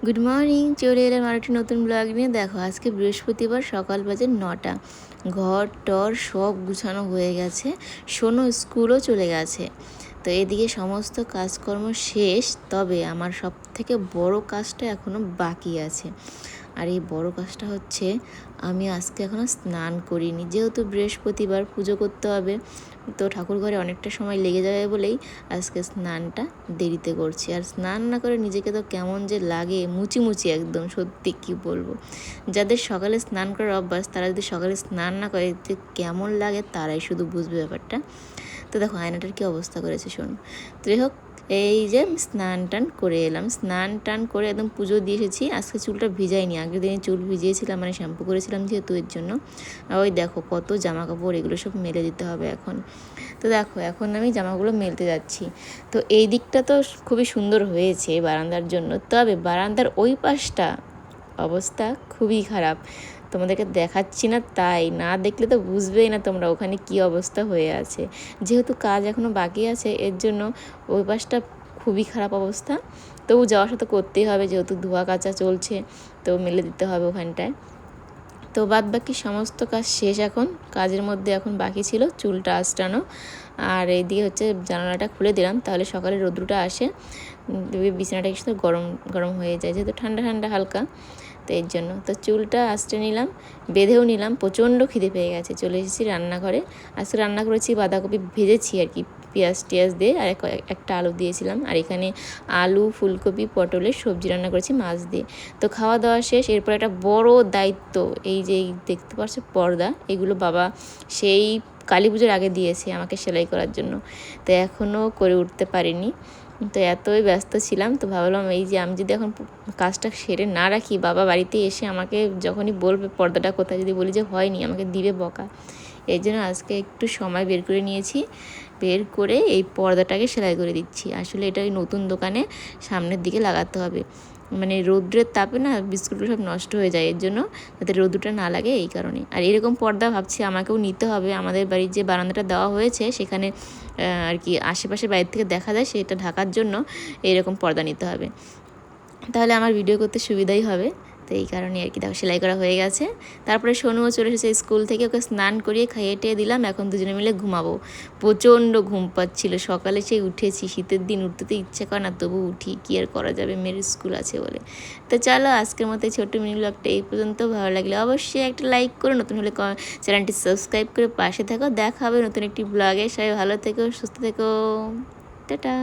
Good morning, চলে এলাম আর একটি নতুন ব্লগ নিয়ে। দেখো আজকে বৃহস্পতিবার, সকাল বাজে 9টা। ঘর টর সব গুছানো হয়ে গেছে, শোনো স্কুলও চলে গেছে। তো এদিকে সমস্ত কাজকর্ম শেষ, তবে আমার সব থেকে বড় কাজটা এখনও বাকি আছে। আর এই বড় কাজটা হচ্ছে, আমি আজকে এখনও স্নান করিনি, যেহেতু বৃহস্পতিবার পুজো করতে হবে, তো ঠাকুর ঘরে অনেকটা সময় লেগে যাবে বলেই আজকে স্নানটা দেরিতে করছি। আর স্নান না করে নিজেকে তো কেমন যে লাগে, মুচি মুচি একদম, সত্যি কি বলবো। যাদের সকালে স্নান করার অভ্যাস, তারা যদি সকালে স্নান না করে কেমন লাগে তারাই শুধু বুঝবে ব্যাপারটা। তো দেখো আয়নাটার কী অবস্থা করেছে শোনো। তো যাই হোক, এই যে স্নান টান করে এলাম, স্নান টান করে একদম পুজো দিয়ে এসেছি। আজকে চুলটা ভিজাইনি, আগের দিনে চুল ভিজিয়েছিলাম, মানে শ্যাম্পু করেছিলাম যেহেতু, এর জন্য। ওই দেখো কত জামা কাপড়, এগুলো সব মেলে দিতে হবে এখন। তো দেখো এখন আমি জামাগুলো মেলতে যাচ্ছি। তো এই দিকটা তো খুবই সুন্দর হয়েছে বারান্দার জন্য, তবে বারান্দার ওই পাশটা অবস্থা খুবই খারাপ। তোমাদেরকে দেখাচ্ছি না, তাই না দেখলে তো বুঝবেই না তোমরা ওখানে কি অবস্থা হয়ে আছে। যেহেতু কাজ এখনও বাকি আছে, এর জন্য ওই পাশটা খুবই খারাপ অবস্থা। তবু যাওয়ার সাথে করতেই হবে, যেহেতু ধোয়া কাচা চলছে, তো মেলে দিতে হবে ওখানটায়। তো বাদ বাকি সমস্ত কাজ শেষ এখন। কাজের মধ্যে এখন বাকি ছিল চুলটা আঁচড়ানো, আর এইদিকে হচ্ছে জানালাটা খুলে দিলাম, তাহলে সকালে রোদ্রুটা আসে, বিছানাটা একটু গরম গরম হয়ে যায়, যেহেতু ঠান্ডা ঠান্ডা হালকা, তো এর জন্য। তো চুলটা আঁচড়ে নিলাম, বেঁধেও নিলাম। প্রচণ্ড খিদে পেয়ে গেছে, চলে এসেছি রান্নাঘরে। আজকে রান্না করেছি বাঁধাকপি ভেজেছি আর কি, পেঁয়াজ টিয়াজ দিয়ে, আর একটা আলু দিয়েছিলাম। আর এখানে আলু, ফুলকপি, পটলের সবজি রান্না করেছি মাছ দিয়ে। তো খাওয়া দাওয়া শেষ। এরপর একটা বড় দায়িত্ব, এই যে দেখতে পাচ্ছ পর্দা, এগুলো বাবা সেই কালী পুজোর আগে দিয়েছে আমাকে সেলাই করার জন্য, তো এখনও করে উঠতে পারিনি। তো এতই ব্যস্ত ছিলাম, তো ভাবলাম এই যে আমি যদি এখন কাজটা সেরে না রাখি, বাবা বাড়িতে এসে আমাকে যখনই বলবে পর্দাটা কোথায়, যদি বলি যে হয়নি, আমাকে দিবে বকা। এই জন্য আজকে একটু সময় বের করে নিয়েছি, বের করে এই পর্দাটাকে সেলাই করে দিচ্ছি। আসলে এটা ওই নতুন দোকানে সামনের দিকে লাগাতে হবে, মানে রৌদ্রের তাপে না বিস্কুটগুলো সব নষ্ট হয়ে যায়, এর জন্য যাতে রৌদ্রটা না লাগে, এই কারণে। আর এরকম পর্দা ভাবছি আমাকেও নিতে হবে। আমাদের বাড়ির যে বারান্দাটা দেওয়া হয়েছে সেখানে আর কি আশেপাশে বাইরে থেকে দেখা যায়, সেটা ঢাকার জন্য এরকম পর্দা নিতে হবে, তাহলে আমার ভিডিও করতে সুবিধাই হবে। তো এই কারণে আর কি দেখো সেলাই করা হয়ে গেছে। তারপরে সোনুও চলে এসেছে স্কুল থেকে, ওকে স্নান করিয়ে খাইয়ে টেয়ে দিলাম। এখন দুজনে মিলে ঘুমাবো। প্রচণ্ড ঘুম পাচ্ছিল, সকালে সেই উঠেছি, শীতের দিন উঠতে তো ইচ্ছে করে না, তবু উঠি, কী আর করা যাবে, মেয়ের স্কুল আছে বলে। তো চলো আজকের মতো ছোট্ট মিনি ব্লগটা এই পর্যন্ত। ভালো লাগলে অবশ্যই একটা লাইক করে, নতুন হলে চ্যানেলটি সাবস্ক্রাইব করে পাশে থাকো। দেখা হবে নতুন একটি ব্লগে। সবাই ভালো থেকো, সুস্থ থেকো, টাটা।